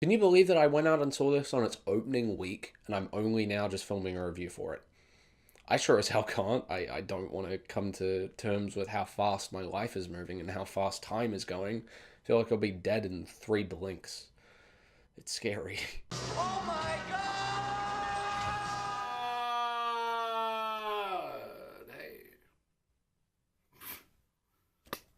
Can you believe that I went out and saw this on its opening week and I'm only now just filming a review for it? I sure as hell can't. I don't want to come to terms with how fast my life is moving and how fast time is going. I feel like I'll be dead in 3 blinks. It's scary. Oh my god! Hey.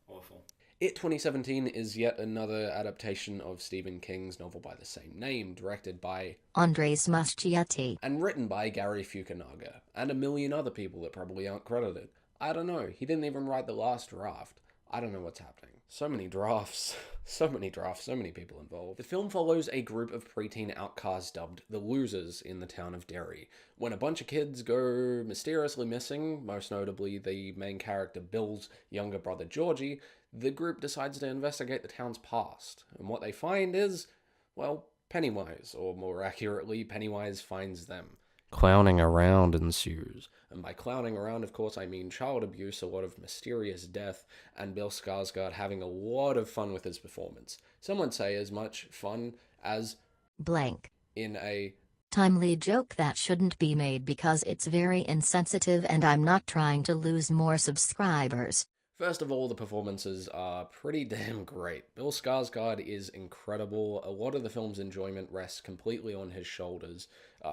Awful. It 2017 is yet another adaptation of Stephen King's novel by the same name, directed by Andres Muschietti. and written by Gary Fukunaga, and a million other people that probably aren't credited. I don't know, he didn't even write the last draft. I don't know what's happening. So many drafts, so many drafts, so many people involved. The film follows a group of preteen outcasts dubbed the Losers in the town of Derry. When a bunch of kids go mysteriously missing, most notably the main character Bill's younger brother Georgie, the group decides to investigate the town's past. And what they find is, well, Pennywise, or more accurately, Pennywise finds them. Clowning around ensues. And by clowning around, of course, I mean child abuse, a lot of mysterious death, and Bill Skarsgård having a lot of fun with his performance. Some would say as much fun as Blank. in a Timely joke that shouldn't be made because it's very insensitive and I'm not trying to lose more subscribers. First of all, the performances are pretty damn great. Bill Skarsgård is incredible. A lot of the film's enjoyment rests completely on his shoulders.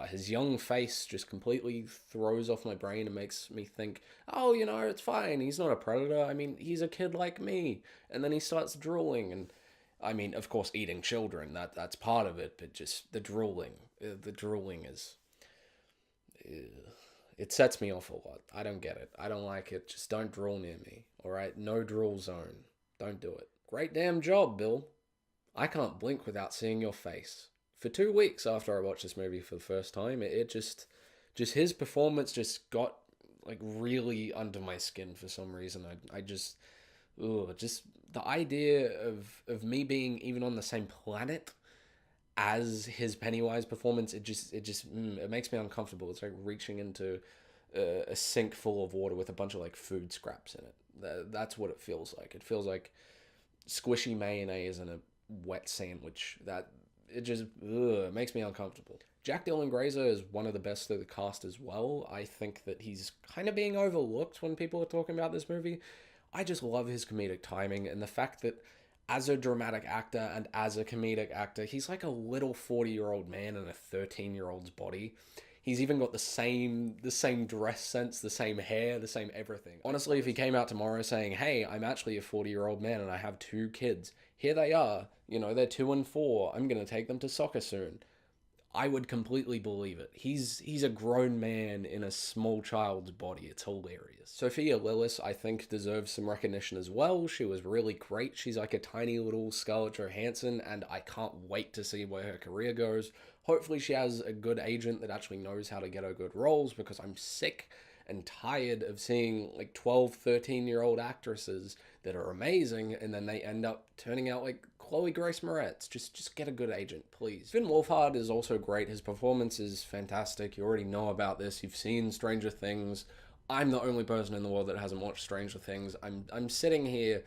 His young face just completely throws off my brain and makes me think, oh, it's fine. He's not a predator. I mean, he's a kid like me. And then he starts drooling and I mean, of course, eating children. That's part of it, but just the drooling. The drooling is it sets me off a lot. I don't get it. I don't like it. Just don't drool near me. All right? No drool zone. Don't do it. Great damn job, Bill. I can't blink without seeing your face. For 2 weeks after I watched this movie for the first time, it just his performance just got like really under my skin for some reason. I just, just the idea of me being even on the same planet as his Pennywise performance, it makes me uncomfortable. It's like reaching into a sink full of water with a bunch of like food scraps in it. That's what it feels like. It feels like squishy mayonnaise in a wet sandwich. That it just it makes me uncomfortable. Jack Dylan Grazer is one of the best of the cast as well. I think that he's kind of being overlooked when people are talking about this movie. I just love his comedic timing and the fact that as a dramatic actor and as a comedic actor, he's like a little 40-year-old man in a 13-year-old's body. He's even got the same dress sense, the same hair, the same everything. Honestly, if he came out tomorrow saying, "Hey, I'm actually a 40-year-old man and I have 2 kids. Here they are. They're 2 and 4. I'm going to take them to soccer soon." I would completely believe it. He's a grown man in a small child's body. It's hilarious. Sophia Lillis, I think, deserves some recognition as well. She was really great. She's like a tiny little Scarlett Johansson, and I can't wait to see where her career goes. Hopefully, she has a good agent that actually knows how to get her good roles because I'm sick and tired of seeing like 12, 13-year-old actresses that are amazing and then they end up turning out like Chloe Grace Moretz. Just get a good agent, please. Finn Wolfhard is also great. His performance is fantastic. You already know about this. You've seen Stranger Things. I'm the only person in the world that hasn't watched Stranger Things. I'm sitting here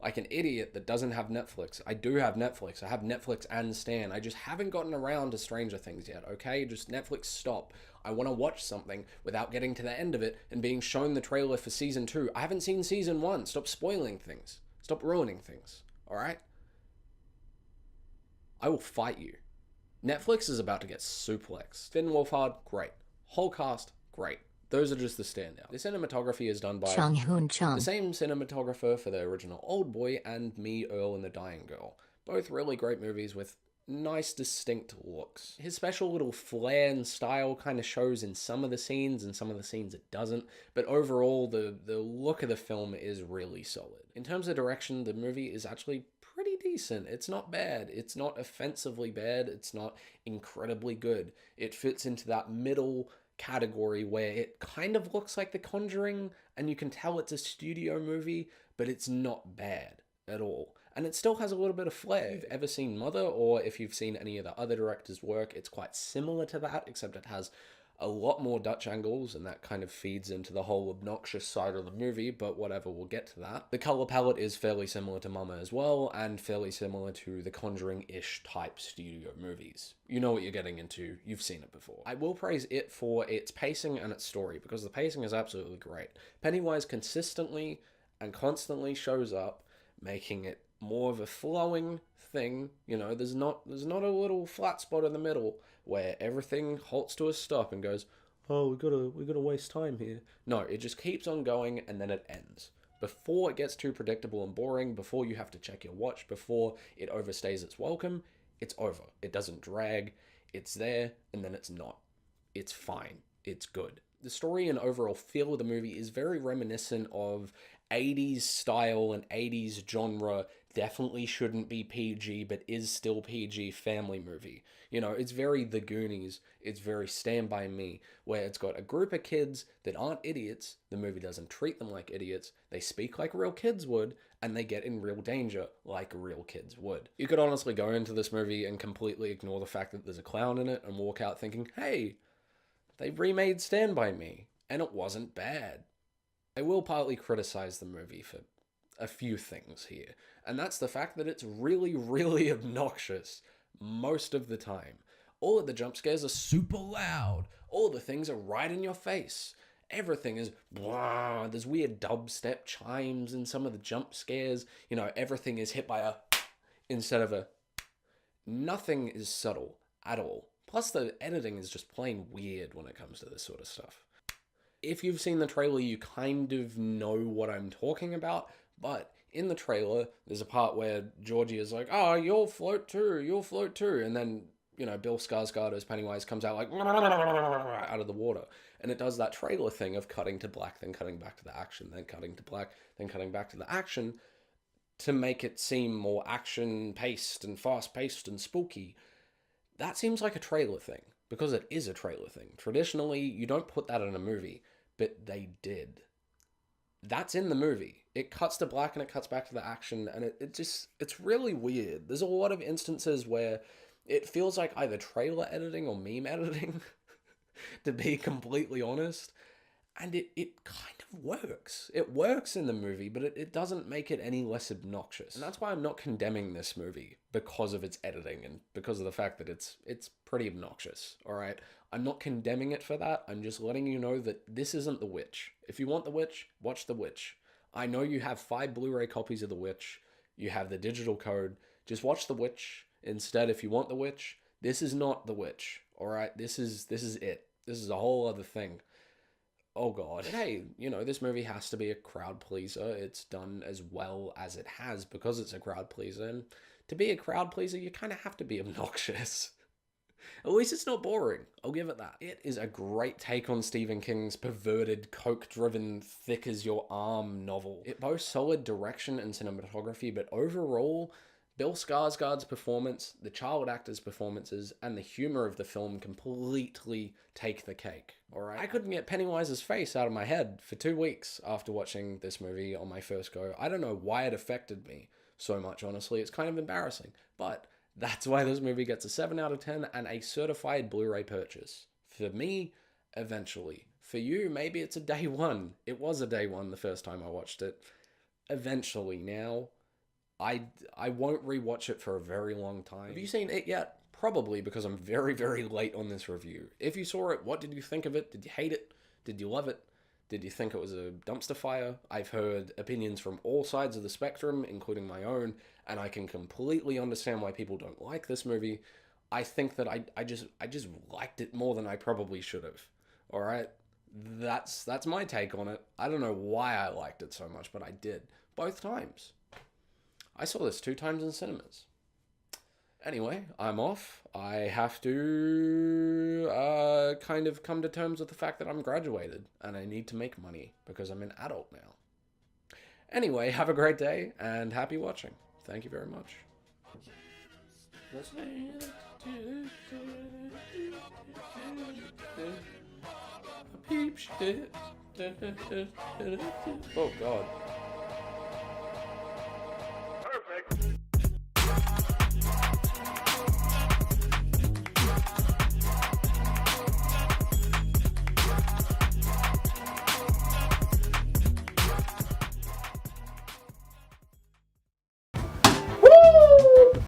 like an idiot that doesn't have Netflix. I do have Netflix. I have Netflix and Stan. I just haven't gotten around to Stranger Things yet, okay? Just Netflix stop. I want to watch something without getting to the end of it and being shown the trailer for season 2. I haven't seen season 1. Stop spoiling things. Stop ruining things, alright? I will fight you. Netflix is about to get suplexed. Finn Wolfhard, great. Whole cast, great. Those are just the standout. The cinematography is done by Chung Hoon the Chung. same cinematographer for the original Old Boy and Me, Earl, and the Dying Girl. Both really great movies with nice, distinct looks. His special little flair and style kind of shows in some of the scenes, and some of the scenes it doesn't, but overall, the look of the film is really solid. In terms of direction, the movie is actually pretty decent. It's not bad. It's not offensively bad. It's not incredibly good. It fits into that middle category where it kind of looks like The Conjuring and you can tell it's a studio movie, but it's not bad at all. And it still has a little bit of flair. If you've ever seen Mother, or if you've seen any of the other directors' work, it's quite similar to that, except it has a lot more Dutch angles, and that kind of feeds into the whole obnoxious side of the movie, but whatever, we'll get to that. The color palette is fairly similar to Mama as well, and fairly similar to the Conjuring-ish type studio movies. You know what you're getting into, you've seen it before. I will praise it for its pacing and its story, because the pacing is absolutely great. Pennywise consistently and constantly shows up, making it more of a flowing thing. You know, there's not a little flat spot in the middle where everything halts to a stop and goes, oh, we gotta waste time here. No, it just keeps on going and then it ends. Before it gets too predictable and boring, before you have to check your watch, before it overstays its welcome, it's over. It doesn't drag, it's there, and then it's not. It's fine. It's good. The story and overall feel of the movie is very reminiscent of 80s style and 80s genre, definitely shouldn't be PG, but is still PG family movie. You know, it's very The Goonies, it's very Stand By Me, where it's got a group of kids that aren't idiots, the movie doesn't treat them like idiots, they speak like real kids would, and they get in real danger like real kids would. You could honestly go into this movie and completely ignore the fact that there's a clown in it and walk out thinking, hey, they remade Stand By Me, and it wasn't bad. I will partly criticize the movie for a few things here, and that's the fact that it's really, really obnoxious most of the time. All of the jump scares are super loud. All of the things are right in your face. Everything is blah. There's weird dubstep chimes in some of the jump scares. You know, everything is hit by a instead of a. Nothing is subtle at all. Plus, the editing is just plain weird when it comes to this sort of stuff. If you've seen the trailer, you kind of know what I'm talking about, but in the trailer, there's a part where Georgie is like, oh, you'll float too, and then, you know, Bill Skarsgård as Pennywise comes out like, out of the water, and it does that trailer thing of cutting to black, then cutting back to the action, then cutting to black, then cutting back to the action, to make it seem more action-paced and fast-paced and spooky. That seems like a trailer thing, because it is a trailer thing. Traditionally, you don't put that in a movie, but they did. That's in the movie. It cuts to black and it cuts back to the action, and it's really weird. There's a lot of instances where it feels like either trailer editing or meme editing, to be completely honest, and it kind of works. It works in the movie, but it doesn't make it any less obnoxious. And that's why I'm not condemning this movie, because of its editing and because of the fact that it's pretty obnoxious, alright? I'm not condemning it for that, I'm just letting you know that this isn't The Witch. If you want The Witch, watch The Witch. I know you have 5 Blu-ray copies of The Witch, you have the digital code, just watch The Witch instead if you want The Witch. This is not The Witch, alright? This is it. This is a whole other thing. Oh god. But hey, you know, this movie has to be a crowd pleaser. It's done as well as it has because it's a crowd pleaser, and to be a crowd pleaser, you kind of have to be obnoxious. At least it's not boring, I'll give it that. It is a great take on Stephen King's perverted, coke-driven, thick-as-your-arm novel. It boasts solid direction and cinematography, but overall, Bill Skarsgård's performance, the child actors' performances, and the humor of the film completely take the cake, alright? I couldn't get Pennywise's face out of my head for 2 weeks after watching this movie on my first go. I don't know why it affected me so much, honestly. It's kind of embarrassing, but that's why this movie gets a 7 out of 10 and a certified Blu-ray purchase. For me, eventually. For you, maybe it's a day one. It was a day one the first time I watched it. Eventually now. I won't rewatch it for a very long time. Have you seen it yet? Probably, because I'm very, very late on this review. If you saw it, what did you think of it? Did you hate it? Did you love it? Did you think it was a dumpster fire? I've heard opinions from all sides of the spectrum, including my own, and I can completely understand why people don't like this movie. I think that I just liked it more than I probably should have. Alright? That's my take on it. I don't know why I liked it so much, but I did. Both times. I saw this 2 times in cinemas. Anyway, I'm off. I have to kind of come to terms with the fact that I'm graduated and I need to make money because I'm an adult now. Anyway, have a great day and happy watching. Thank you very much. Peep shit. Oh God.